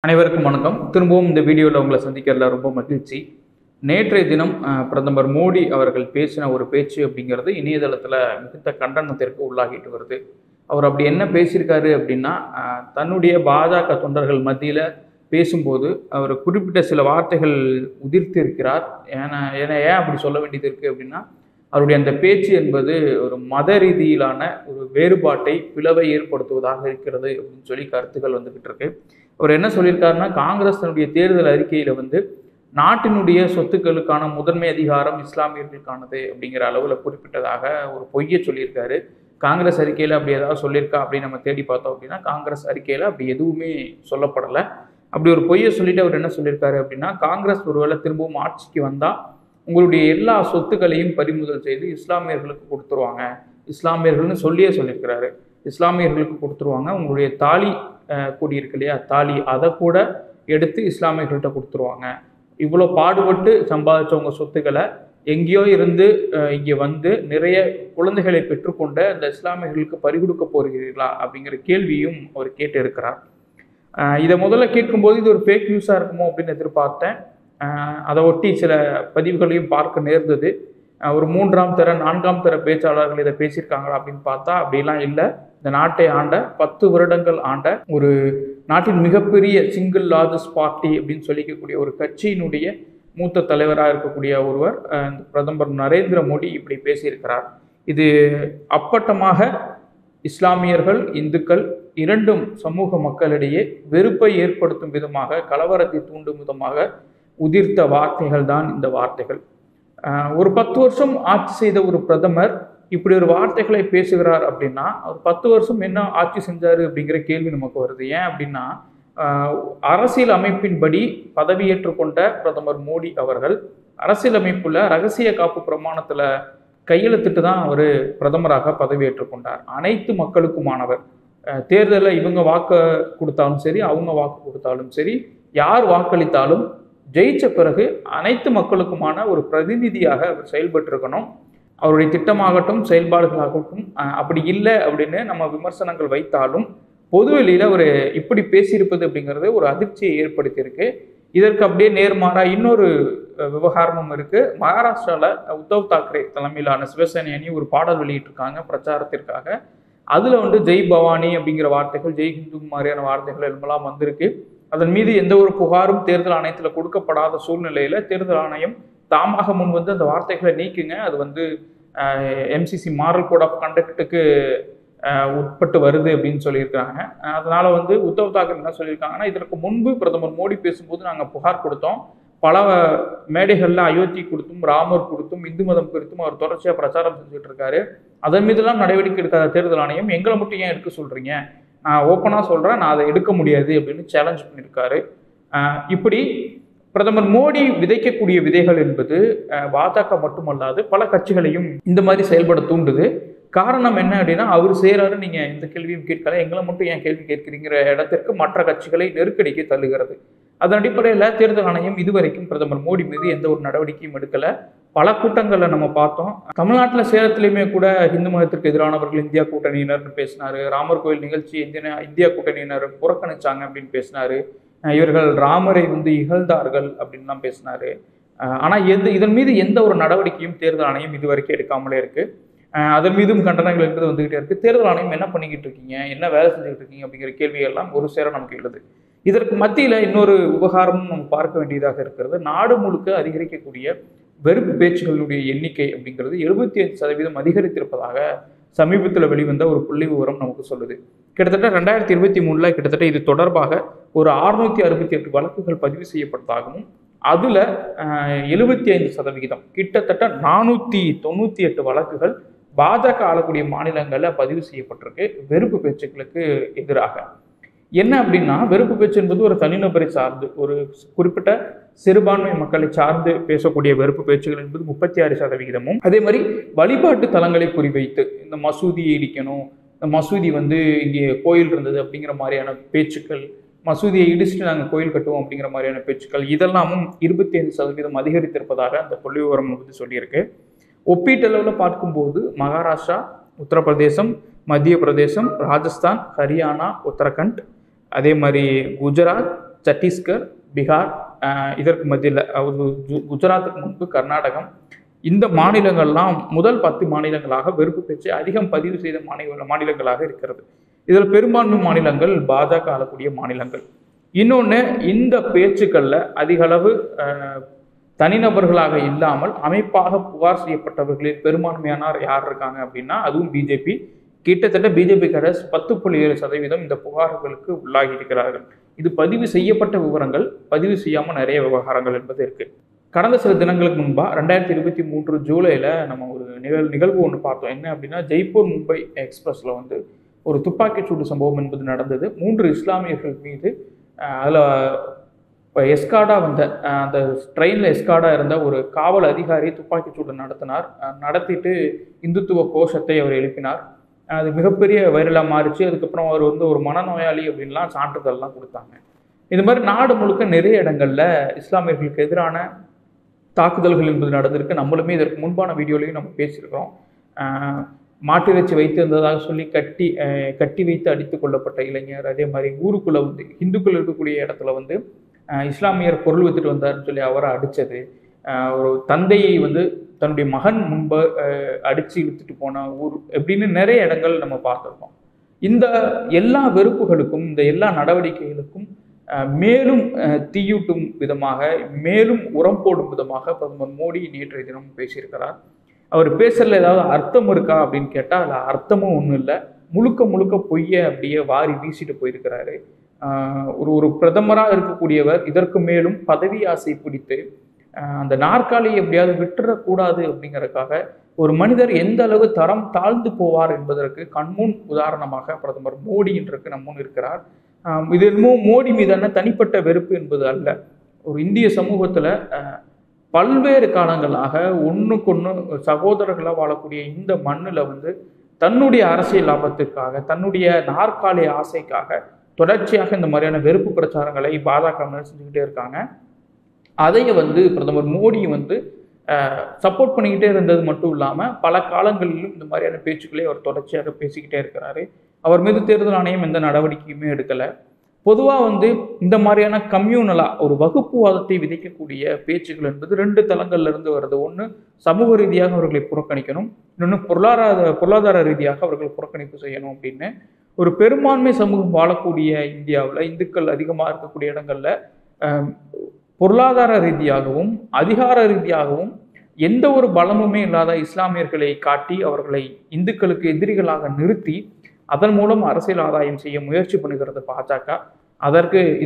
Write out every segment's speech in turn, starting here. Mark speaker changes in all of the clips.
Speaker 1: அனைவருக்கும் வணக்கம். திரும்பவும் இந்த வீடியோவில் உங்களை சந்திக்கிறதுல ரொம்ப மகிழ்ச்சி. நேற்றைய தினம் பிரதமர் மோடி அவர்கள் பேசின ஒரு பேச்சு அப்படிங்கிறது இணையதளத்தில் மிகுந்த கண்டனத்திற்கு உள்ளாகிட்டு வருது. அவர் அப்படி என்ன பேசியிருக்காரு அப்படின்னா, தன்னுடைய பாஜக தொண்டர்கள் மத்தியில் பேசும்போது அவர் குறிப்பிட்ட சில வார்த்தைகள் உதிர்த்திருக்கிறார். ஏன் அப்படி சொல்ல வேண்டியது இருக்குது அப்படின்னா, அவருடைய அந்த பேச்சு என்பது ஒரு மத ரீதியிலான ஒரு வேறுபாட்டை, பிளவை ஏற்படுத்துவதாக இருக்கிறது அப்படின்னு சொல்லி கருத்துக்கள் வந்துகிட்டு இருக்கு. அவர் என்ன சொல்லியிருக்காருன்னா, காங்கிரஸ் தன்னுடைய தேர்தல் அறிக்கையில் நாட்டினுடைய சொத்துக்களுக்கான முதன்மை அதிகாரம் இஸ்லாமியர்களுக்கானது அப்படிங்கிற அளவில் குறிப்பிட்டதாக ஒரு பொய்யை சொல்லியிருக்காரு. காங்கிரஸ் அறிக்கையில் அப்படி ஏதாவது சொல்லியிருக்கா அப்படின்னு நம்ம தேடி பார்த்தோம் அப்படின்னா, காங்கிரஸ் அறிக்கையில் அப்படி எதுவுமே சொல்லப்படலை. அப்படி ஒரு பொய்யை சொல்லிட்டு அவர் என்ன சொல்லியிருக்காரு அப்படின்னா, காங்கிரஸ் ஒருவேளை திரும்பவும் ஆட்சிக்கு வந்தால் உங்களுடைய எல்லா சொத்துக்களையும் பறிமுதல் செய்து இஸ்லாமியர்களுக்கு கொடுத்துருவாங்க, இஸ்லாமியர்கள்னு சொல்லியிருக்கிறாரு. இஸ்லாமியர்களுக்கு கொடுத்துருவாங்க, உங்களுடைய தாலி கொடி இருக்கு இல்லையா, தாலி, அதை கூட எடுத்து இஸ்லாமியர்கள்ட்ட கொடுத்துருவாங்க. இவ்வளோ பாடுபட்டு சம்பாதிச்சவங்க சொத்துக்களை எங்கேயோ இருந்து இங்கே வந்து நிறைய குழந்தைகளை பெற்றுக்கொண்ட இந்த இஸ்லாமியர்களுக்கு பறிகொடுக்க போகிறீர்களா அப்படிங்கிற கேள்வியும் அவர் கேட்டு இருக்கிறார். இதை முதல்ல கேட்கும்போது இது ஒரு ஃபேக் நியூஸாக இருக்குமோ அப்படின்னு எதிர்பார்த்தேன். அதை ஒட்டி சில பதிவுகளையும் பார்க்க நேர்ந்தது. ஒரு 3ஆம் தர 4ஆம் தர பேச்சாளர்கள் இதை பேசியிருக்காங்களா அப்படின்னு பார்த்தா அப்படிலாம் இல்லை. இந்த நாட்டை ஆண்ட 10 வருடங்கள் ஆண்ட ஒரு நாட்டின் மிகப்பெரிய சிங்கிள் லார்ஜஸ்ட் பார்ட்டி அப்படின்னு சொல்லிக்கக்கூடிய ஒரு கட்சியினுடைய மூத்த தலைவராக இருக்கக்கூடிய ஒருவர், பிரதமர் நரேந்திர மோடி இப்படி பேசியிருக்கிறார். இது அப்பட்டமாக இஸ்லாமியர்கள், இந்துக்கள் இரண்டும் சமூக மக்களிடையே வெறுப்பை ஏற்படுத்தும் விதமாக, கலவரத்தை தூண்டும் விதமாக உதிர்த்த வார்த்தைகள் தான் இந்த வார்த்தைகள். ஒரு 10 வருஷம் ஆட்சி செய்த ஒரு பிரதமர் இப்படி ஒரு வார்த்தைகளை பேசுகிறார் அப்படின்னா, அவர் 10 வருஷம் என்ன ஆட்சி செஞ்சாரு அப்படிங்கிற கேள்வி நமக்கு வருது. ஏன் அப்படின்னா, அரசியல் அமைப்பின்படி பதவியேற்றுக் கொண்ட பிரதமர் மோடி அவர்கள் அரசியலமைப்புல ரகசிய காப்பு பிரமாணத்துல கையெழுத்திட்டு தான் அவர் பிரதமராக பதவியேற்றுக் கொண்டார். அனைத்து மக்களுக்குமானவர். தேர்தலில் இவங்க வாக்கு கொடுத்தாலும் சரி, அவங்க வாக்கு கொடுத்தாலும் சரி, யார் வாக்களித்தாலும் ஜெயிச்ச பிறகு அனைத்து மக்களுக்குமான ஒரு பிரதிநிதியாக அவர் செயல்பட்டு இருக்கணும். அவருடைய திட்டமாகட்டும், செயல்பாடுகளாகட்டும் அப்படி இல்லை அப்படின்னு நம்ம விமர்சனங்கள் வைத்தாலும் பொதுவெளியில் அவர் இப்படி பேசியிருப்பது அப்படிங்கிறது ஒரு அதிர்ச்சியை ஏற்படுத்தியிருக்கு. இதற்கு அப்படியே நேர்மாறா இன்னொரு விவகாரமும் இருக்கு. மகாராஷ்டிராவில் உத்தவ் தாக்கரே தலைமையிலான சிவசேனை அணி ஒரு பாடல் வெளியிட்டிருக்காங்க பிரச்சாரத்திற்காக. அதில் ஜெய் பவானி அப்படிங்கிற வார்த்தைகள், ஜெய் ஹிந்து மாதிரியான வார்த்தைகள் எல்லாம் வந்திருக்கு. அதன் மீது எந்த ஒரு புகாரும் தேர்தல் ஆணையத்தில் கொடுக்கப்படாத சூழ்நிலையில தேர்தல் ஆணையம் தாமாக முன் வந்து அந்த வார்த்தைகளை நீக்குங்க, அது MCC மாரல் கோட் ஆஃப் கண்டக்டுக்கு உட்பட்டு வருது அப்படின்னு சொல்லியிருக்காங்க. அதனால உத்தவ் தாக்கரே என்ன சொல்லியிருக்காங்கன்னா, இதற்கு முன்பு பிரதமர் மோடி பேசும்போது நாங்கள் புகார் கொடுத்தோம், பல மேடைகளில் அயோத்தி கொடுத்தும், ராமர் கொடுத்தும், இந்து மதம் குறித்தும் அவர் தொடர்ச்சியாக பிரச்சாரம் செஞ்சுட்டு இருக்காரு. அதன் மீதெல்லாம் நடவடிக்கை எடுக்காத தேர்தல் ஆணையம் எங்களை மட்டும் ஏன் எடுக்க சொல்றீங்க, நான் ஓப்பனாக சொல்கிறேன், நான் அதை எடுக்க முடியாது அப்படின்னு சேலஞ்ச் பண்ணியிருக்காரு. இப்படி பிரதமர் மோடி விதைக்கக்கூடிய விதைகள் என்பது பாஜக மட்டுமல்லாது பல கட்சிகளையும் இந்த மாதிரி செயல்பட தூண்டுது. காரணம் என்ன அப்படின்னா, அவர் செய்கிறாரு, நீங்கள் எந்த கேள்வியும் கேட்கல, எங்களை மட்டும் ஏன் கேள்வி கேட்கிறீங்கிற இடத்திற்கு மற்ற கட்சிகளை நெருக்கடிக்கு தள்ளுகிறது. அதன் அடிப்படையில் தேர்தல் ஆணையம் இதுவரைக்கும் பிரதமர் மோடி மீது எந்த ஒரு நடவடிக்கையும் எடுக்கலை. பல கூட்டங்களில் நம்ம பார்த்தோம். தமிழ்நாட்டில் சேலத்திலையுமே கூட இந்து மதத்திற்கு எதிரானவர்கள் இந்தியா கூட்டணியினர்னு பேசினாரு. ராமர் கோயில் நிகழ்ச்சி இந்தியா கூட்டணியினர் புறக்கணிச்சாங்க அப்படின்னு பேசினாரு. இவர்கள் ராமரை இகழ்ந்தார்கள் அப்படின்லாம் பேசினாரு. ஆனால் இதன் மீது எந்த ஒரு நடவடிக்கையும் தேர்தல் ஆணையம் இதுவரைக்கும் எடுக்காமலே இருக்கு. அதன் மீதும் கண்டனங்கள் என்பது வந்துகிட்டே இருக்கு. தேர்தல் ஆணையம் என்ன பண்ணிக்கிட்டு இருக்கீங்க, என்ன வேலை செஞ்சுக்கிட்டு இருக்கீங்க அப்படிங்கிற கேள்வியெல்லாம் ஒரு சேர நமக்கு எழுது. இதற்கு மத்தியில் இன்னொரு விவகாரமும் நம்ம பார்க்க வேண்டியதாக இருக்கிறது. நாடு முழுக்க அதிகரிக்கக்கூடிய வெறுப்பு பேச்சுகளுடைய எண்ணிக்கை அப்படிங்கிறது 75% அதிகரித்திருப்பதாக சமீபத்தில் வெளிவந்த ஒரு புள்ளி விவரம் நமக்கு சொல்லுது. கிட்டத்தட்ட 2023 கிட்டத்தட்ட இது தொடர்பாக ஒரு 668 வழக்குகள் பதிவு செய்யப்பட்டதாகவும், அதில் 75% கிட்டத்தட்ட 498 வழக்குகள் பாஜக ஆளக்கூடிய மாநிலங்களில் பதிவு செய்யப்பட்டிருக்கு வெறுப்பு பேச்சுக்களுக்கு எதிராக. என்ன அப்படின்னா, வெறுப்பு பேச்சு என்பது ஒரு தனிநபரை சார்ந்து, ஒரு குறிப்பிட்ட சிறுபான்மை மக்களை சார்ந்து பேசக்கூடிய வெறுப்பு பேச்சுகள் என்பது 36%. அதே மாதிரி வழிபாட்டு தலங்களை குறிவைத்து இந்த மசூதியை இடிக்கணும், இந்த மசூதி இங்கே கோயில் இருந்தது அப்படிங்கிற மாதிரியான பேச்சுக்கள், மசூதியை இடிச்சுட்டு நாங்கள் கோயில் கட்டுவோம் அப்படிங்கிற மாதிரியான பேச்சுக்கள், இதெல்லாமும் 25% அதிகரித்திருப்பதாக அந்த புள்ளி விவரம் சொல்லியிருக்கு. ஒப்பீட்டளவில் பார்க்கும்போது மகாராஷ்டிரா, உத்தரப்பிரதேசம், மத்திய பிரதேசம், ராஜஸ்தான், ஹரியானா, உத்தரகண்ட், அதே மாதிரி குஜராத், சத்தீஸ்கர், பீகார், இதற்கு மத்தியில் குஜராத்துக்கு முன்பு கர்நாடகம், இந்த மாநிலங்கள்லாம் முதல் 10 மாநிலங்களாக வெறுப்பு பேச்சு அதிகம் பதிவு செய்த மாநிலங்களாக இருக்கிறது. இதில் பெரும்பான்மை மாநிலங்கள் பாஜக ஆளக்கூடிய மாநிலங்கள். இன்னொன்று, இந்த பேச்சுக்களில் அதிக அளவு தனிநபர்களாக இல்லாமல் அமைப்பாக புகார் செய்யப்பட்டவர்களில் பெரும்பான்மையானார் யார் இருக்காங்க அப்படின்னா அதுவும் பிஜேபி. கிட்டத்தட்ட பிஜேபி கடஸ் 10.7% இந்த புகார்களுக்கு உள்ளாகி இருக்கிறார்கள். இது பதிவு செய்யப்பட்ட விவரங்கள், பதிவு செய்யாமல் நிறைய விவகாரங்கள் என்பது இருக்கு. கடந்த சில தினங்களுக்கு முன்பாக 2023 ஜூலையில் நம்ம ஒரு நிகழ்வு ஒன்று பார்த்தோம். என்ன அப்படின்னா, ஜெய்ப்பூர் மும்பை எக்ஸ்பிரஸில் வந்து ஒரு துப்பாக்கிச்சூடு சம்பவம் என்பது நடந்தது. 3 இஸ்லாமியர்கள் மீது அதில் இப்போ எஸ்கார்டா வந்த அந்த ட்ரெயினில் எஸ்கார்டா இருந்த ஒரு காவல் அதிகாரி துப்பாக்கிச்சூடு நடத்தினார். நடத்திட்டு இந்துத்துவ கோஷத்தை அவர் எழுப்பினார். அது மிகப்பெரிய வைரலாக மாறிச்சு. அதுக்கப்புறம் அவர் வந்து ஒரு மனநோயாளி அப்படின்லாம் சான்றிதழ்லாம் கொடுத்தாங்க. இது மாதிரி நாடு முழுக்க நிறைய இடங்களில் இஸ்லாமியர்களுக்கு எதிரான தாக்குதல்கள் என்பது நடந்திருக்கு. நம்மளுமே இதற்கு முன்பான வீடியோலையும் நம்ம பேசியிருக்கிறோம். மாட்டிறைச்சி வைத்திருந்ததாக சொல்லி கட்டி வைத்து அடித்து கொள்ளப்பட்ட இளைஞர், அதே மாதிரி ஊருக்குள்ளே வந்து இந்துக்கள் இருக்கக்கூடிய இடத்துல வந்து இஸ்லாமியர் பொருள் வித்துட்டு வந்தார்னு சொல்லி அவரை அடித்தது, ஒரு தந்தையை வந்து தன்னுடைய மகன் முன்பு அடித்து இழுத்துட்டு போன ஊர், எப்படின்னு நிறைய இடங்கள் நம்ம பார்த்துருக்கோம். இந்த எல்லா வெறுப்புகளுக்கும், இந்த எல்லா நடவடிக்கைகளுக்கும் மேலும் தீயூட்டும் விதமாக, மேலும் உரம் போடும் விதமாக பிரதமர் மோடி நேற்றைய தினம் பேசியிருக்கிறார். அவர் பேசுறதுல ஏதாவது அர்த்தம் இருக்கா அப்படின்னு கேட்டால் அதில் அர்த்தமும் ஒன்றும் இல்லை. முழுக்க பொய்யை அப்படியே வாரி வீசிட்டு போயிருக்கிறாரு. ஒரு பிரதமராக இருக்கக்கூடியவர் இதற்கு மேலும் பதவி ஆசை பிடித்து அந்த நாற்காலியை எப்படியாவது விட்டுறக்கூடாது அப்படிங்கிறதுக்காக ஒரு மனிதர் எந்த அளவு தரம் தாழ்ந்து போவார் என்பதற்கு கண்முன் உதாரணமாக பிரதமர் மோடி இன்றைக்கு நம் முன் இருக்கிறார். இது இன்னமும் மோடி மீதான தனிப்பட்ட வெறுப்பு என்பது அல்ல. ஒரு இந்திய சமூகத்தில் பல்வேறு காலங்களாக ஒன்றுக்கொன்று சகோதரர்களாக வாழக்கூடிய இந்த மண்ணில் வந்து தன்னுடைய அரசியல் லாபத்திற்காக, தன்னுடைய நாற்காலி ஆசைக்காக தொடர்ச்சியாக இந்த மாதிரியான வெறுப்பு பிரச்சாரங்களை பாஜக செஞ்சுக்கிட்டே இருக்காங்க. அதையே வந்து பிரதமர் மோடி வந்து சப்போர்ட் பண்ணிக்கிட்டே இருந்தது மட்டும் இல்லாமல் பல காலங்களிலும் இந்த மாதிரியான பேச்சுக்களை அவர் தொடர்ச்சியாக பேசிக்கிட்டே இருக்கிறாரு. அவர் மீது தேர்தல் ஆணையம் எந்த நடவடிக்கையுமே எடுக்கலை. பொதுவாக வந்து இந்த மாதிரியான கம்யூனலாக ஒரு வகுப்புவாதத்தை விதைக்கக்கூடிய பேச்சுக்கள் என்பது 2 தளங்கள்ல இருந்து வருது. ஒன்று, சமூக ரீதியாக அவர்களை புறக்கணிக்கணும், இன்னொன்று பொருளாதார ரீதியாக அவர்கள் புறக்கணிப்பு செய்யணும் அப்படின்னு. ஒரு பெரும்பான்மை சமூகம் வாழக்கூடிய இந்தியாவில், இந்துக்கள் அதிகமாக இருக்கக்கூடிய இடங்கள்ல பொருளாதார ரீதியாகவும் அதிகார ரீதியாகவும் எந்த ஒரு பலமுமே இல்லாத இஸ்லாமியர்களை காட்டி அவர்களை இந்துக்களுக்கு எதிரிகளாக நிறுத்தி அதன் மூலம் அரசியல் ஆதாயம் செய்ய முயற்சி பண்ணுகிறது பாஜக.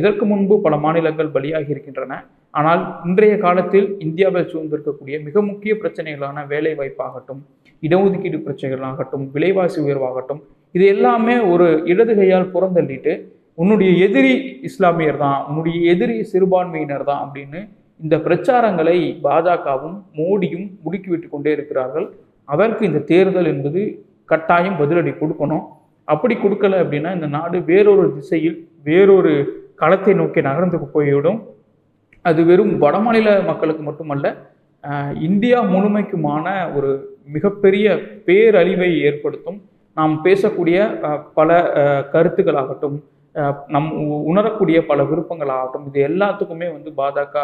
Speaker 1: இதற்கு முன்பு பல மாநிலங்கள் பலியாகி இருக்கின்றன. ஆனால் இன்றைய காலத்தில் இந்தியாவில் சூழ்ந்திருக்கக்கூடிய மிக முக்கிய பிரச்சனைகளான வேலை வாய்ப்பாகட்டும், இடஒதுக்கீடு பிரச்சனைகளாகட்டும், விலைவாசி உயர்வாகட்டும், இது எல்லாமே ஒரு இடது கையால் புறந்தள்ளிட்டு உன்னுடைய எதிரி இஸ்லாமியர் தான், உன்னுடைய எதிரி சிறுபான்மையினர் தான் அப்படின்னு இந்த பிரச்சாரங்களை பாஜகவும் மோடியும் முடுக்கிவிட்டு கொண்டே இருக்கிறார்கள். அதற்கு இந்த தேர்தல் என்பது கட்டாயம் பதிலடி கொடுக்கணும். அப்படி கொடுக்கல அப்படின்னா இந்த நாடு வேறொரு திசையில் வேறொரு களத்தை நோக்கி நகர்ந்து போய்விடும். அது வெறும் வடமாநில மக்களுக்கு மட்டுமல்ல, இந்தியா முழுமைக்குமான ஒரு மிகப்பெரிய பேரழிவை ஏற்படுத்தும். நாம் பேசக்கூடிய பல கருத்துக்களாகட்டும், நம் உணரக்கூடிய பல விருப்பங்களாகட்டும், இது எல்லாத்துக்குமே வந்து பாஜக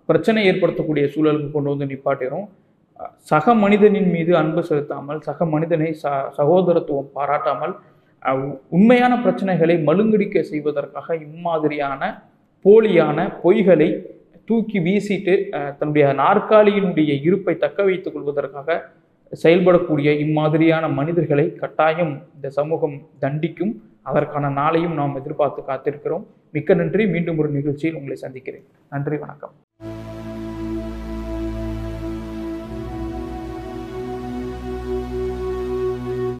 Speaker 1: பிரச்சனை ஏற்படுத்தக்கூடிய சூழலுக்கு கொண்டு வந்து நிப்பாட்டிடும். சக மனிதனின் மீது அன்பு செலுத்தாமல், சக மனிதனை சகோதரத்துவம் பாராட்டாமல் உண்மையான பிரச்சனைகளை மழுங்கடிக்க செய்வதற்காக இம்மாதிரியான போலியான பொய்களை தூக்கி வீசிட்டு தன்னுடைய நாற்காலியினுடைய இருப்பை தக்க வைத்துக் கொள்வதற்காக செயல்படக்கூடிய இம்மாதிரியான மனிதர்களை கட்டாயம் இந்த சமூகம் தண்டிக்கும். அதற்கான நாளையும் நாம் எதிர்பார்த்து காத்திருக்கிறோம். மிக்க நன்றி. மீண்டும் ஒரு நிகழ்ச்சியில் உங்களை சந்திக்கிறேன். நன்றி, வணக்கம்.